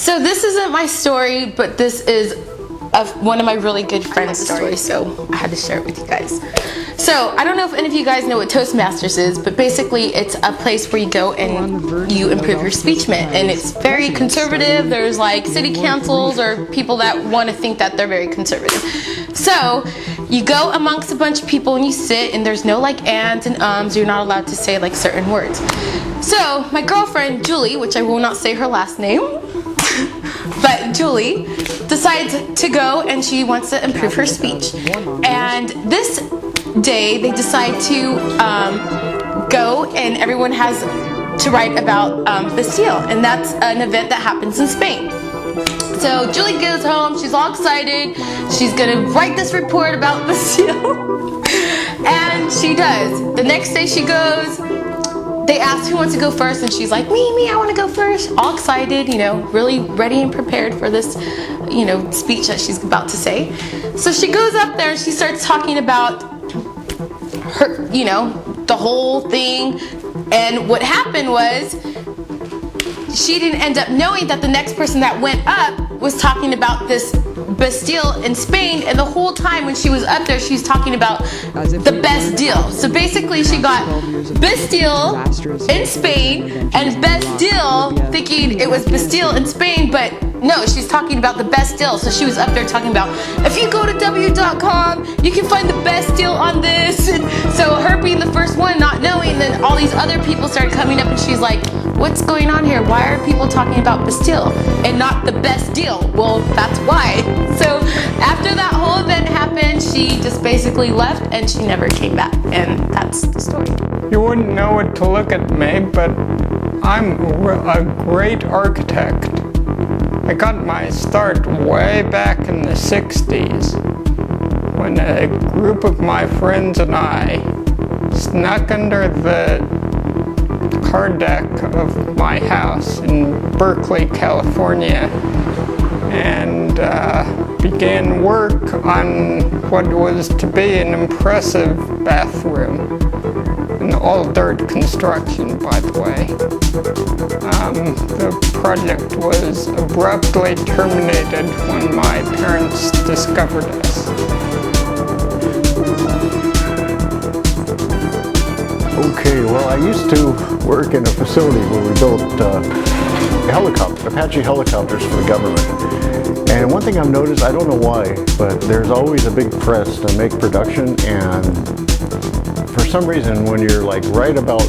So this isn't my story, but this is one of my really good friends' story, so I had to share it with you guys. So I don't know if any of you guys know what Toastmasters is, but basically it's a place where you go and you improve your speech, and it's very conservative. There's like city councils or people that want to think that they're very conservative. So you go amongst a bunch of people and you sit, and there's no like ands and ums. You're not allowed to say like certain words. So my girlfriend Julie, which I will not say her last name, but Julie decides to go and she wants to improve her speech. And this day they decide to go and everyone has to write about Bastille, and that's an event that happens in Spain. So Julie goes home, she's all excited, she's gonna write this report about Bastille, and she does. The next day she goes, they ask who wants to go first, and she's like, me, I want to go first. All excited, you know, really ready and prepared for this, you know, speech that she's about to say. So she goes up there and she starts talking about her, you know, the whole thing. And what happened was she didn't end up knowing that the next person that went up was talking about this Bastille in Spain, and the whole time when she was up there she was talking about the best deal. So basically she got Bastille in Spain and Bastille thinking it was Bastille in Spain, but no, she's talking about the best deal. So she was up there talking about, if you go to w.com, you can find the best deal on this. And so her being the first one, not knowing, then all these other people started coming up, and she's like, what's going on here? Why are people talking about Bastille and not the best deal? Well, that's why. So after that whole event happened, she just basically left and she never came back. And that's the story. You wouldn't know it to look at me, but I'm a great architect. I got my start way back in the 60s when a group of my friends and I snuck under the car deck of my house in Berkeley, California, and began work on what was to be an impressive bathroom. An all-dirt construction, by the way. The project was abruptly terminated when my parents discovered us. Okay, well, I used to work in a facility where we built Apache helicopters for the government. And one thing I've noticed, I don't know why, but there's always a big press to make production, and for some reason, when you're like right about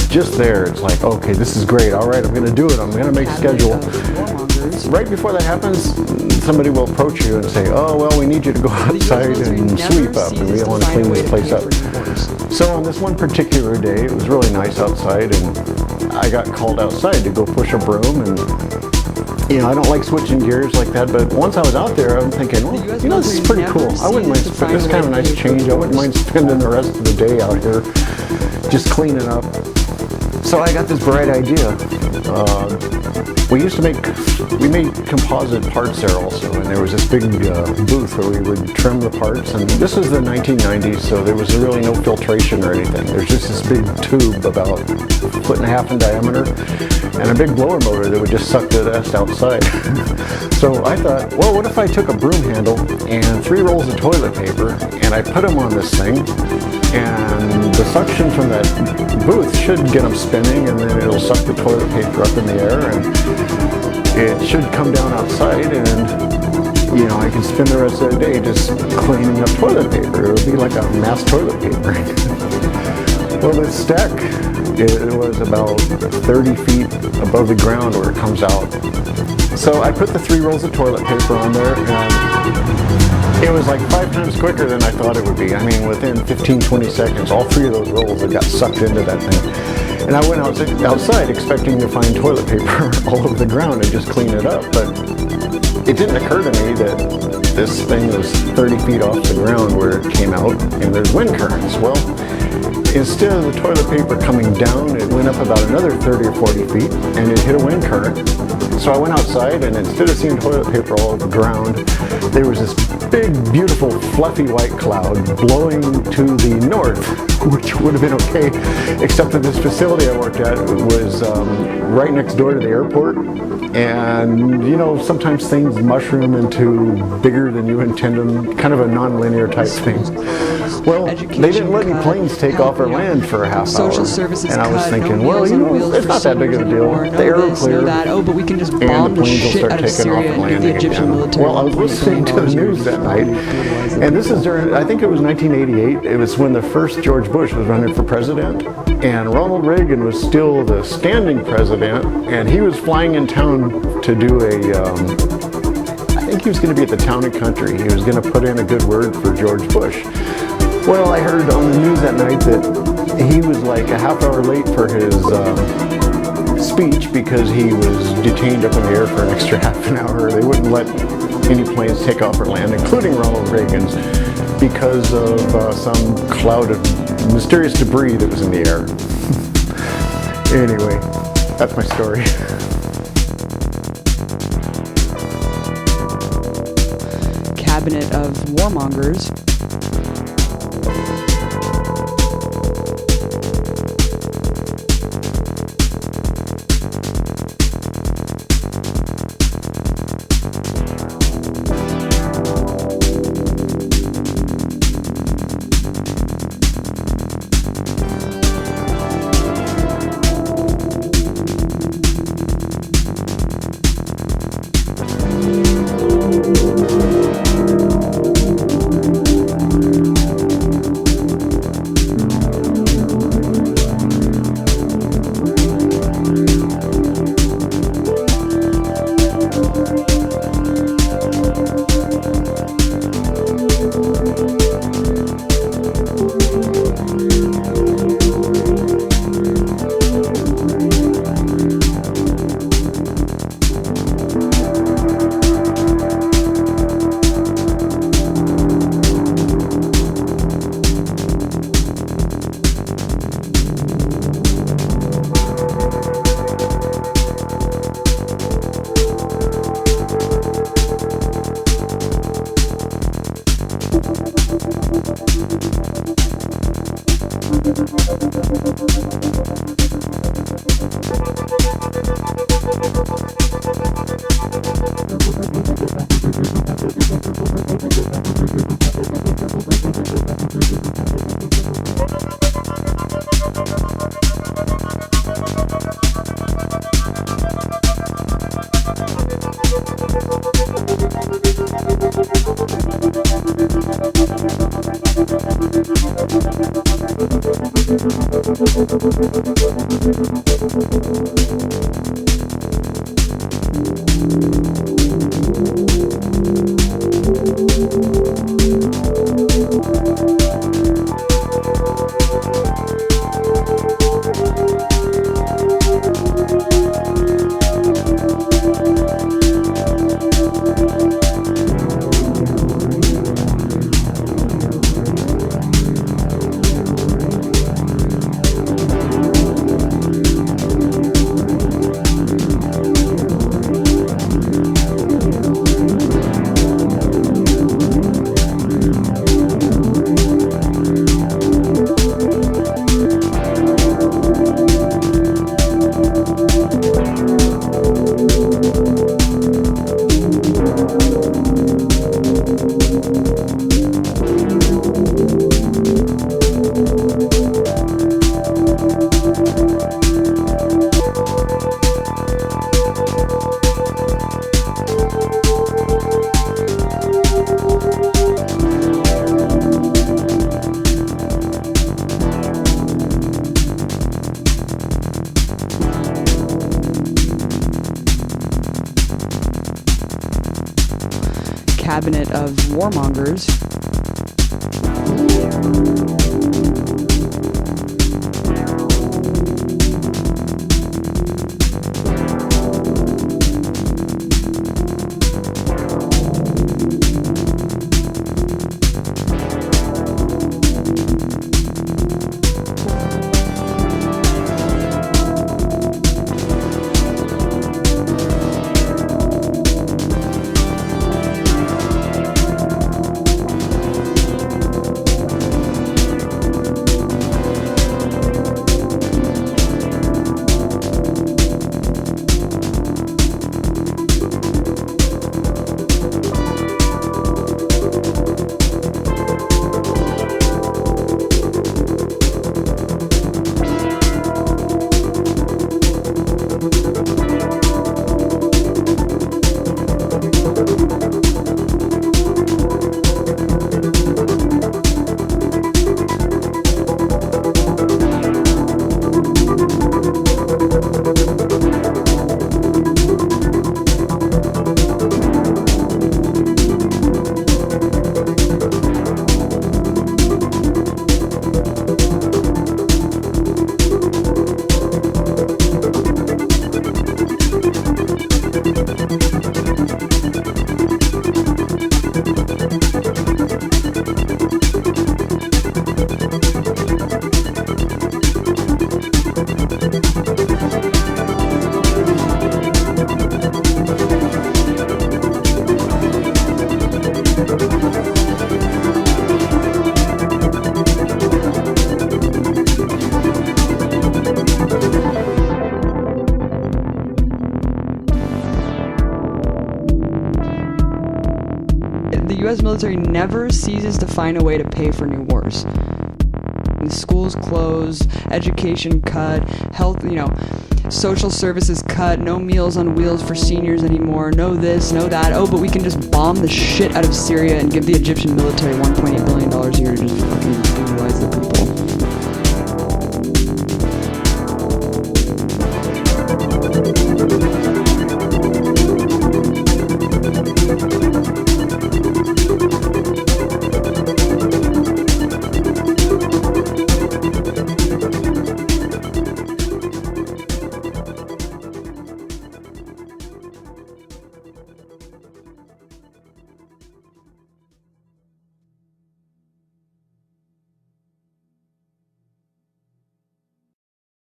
just there, it's like, okay, this is great. All right, I'm going to do it. I'm going to make schedule. Right before that happens, somebody will approach you and say, oh, well, we need you to go outside and sweep up, and we want to clean this place up. So on this one particular day, it was really nice outside, and I got called outside to go push a broom, and you know, I don't like switching gears like that, but once I was out there, I'm thinking, well, you know, this is pretty cool. I wouldn't mind, this is kind of a nice change. I wouldn't mind spending the rest of the day out here just cleaning up. So I got this bright idea. We made composite parts there also, and there was this big booth where we would trim the parts, and this was the 1990s, so there was really no filtration or anything. There's just this big tube about a foot and a half in diameter, and a big blower motor that would just suck the dust outside. So I thought, well, what if I took a broom handle and 3 rolls of toilet paper, and I put them on this thing, and the suction from that booth should get them spinning, and then it'll suck the toilet paper up in the air, and it should come down outside, and you know, I can spend the rest of the day just cleaning up toilet paper. It would be like a mass toilet paper. Well, the stack, it was about 30 feet above the ground where it comes out. So I put the 3 rolls of toilet paper on there, and it was like 5 times quicker than I thought it would be. I mean, within 15-20 seconds, all 3 of those rolls had got sucked into that thing. And I went outside expecting to find toilet paper all over the ground and just clean it up. But it didn't occur to me that this thing was 30 feet off the ground where it came out, and there's wind currents. Well, instead of the toilet paper coming down, it went up about another 30 or 40 feet, and it hit a wind current. So I went outside, and instead of seeing toilet paper all over the ground, there was this big, beautiful, fluffy white cloud blowing to the north, which would have been okay, except that this facility I worked at was right next door to the airport, And, you know, sometimes things mushroom into bigger than you intend them, kind of a non-linear type thing. Well, they didn't let any planes take off our land for a half hour. And I was thinking, well, you know, it's not that big of a deal. The air will clear, oh, but we can just and bomb the the planes will shit start out of taking off Syria and and get the landing Egyptian again. military. Well, I was listening to the news that night, and this is during, I think it was 1988. It was when the first George Bush was running for president, and Ronald Reagan was still the standing president, and he was flying in town to do I think he was going to be at the Town and Country. He was going to put in a good word for George Bush. Well, I heard on the news that night that he was like a half hour late for his speech because he was detained up in the air for an extra half an hour. They wouldn't let any planes take off or land, including Ronald Reagan's, because of some cloud of mysterious debris that was in the air. Anyway, that's my story. Cabinet of warmongers. Cabinet of warmongers. The U.S. military never ceases to find a way to pay for new wars. The schools closed, education cut, health, social services cut, no meals on wheels for seniors anymore, no this, no that. Oh, but we can just bomb the shit out of Syria and give the Egyptian military $1.8 billion a year to just fucking do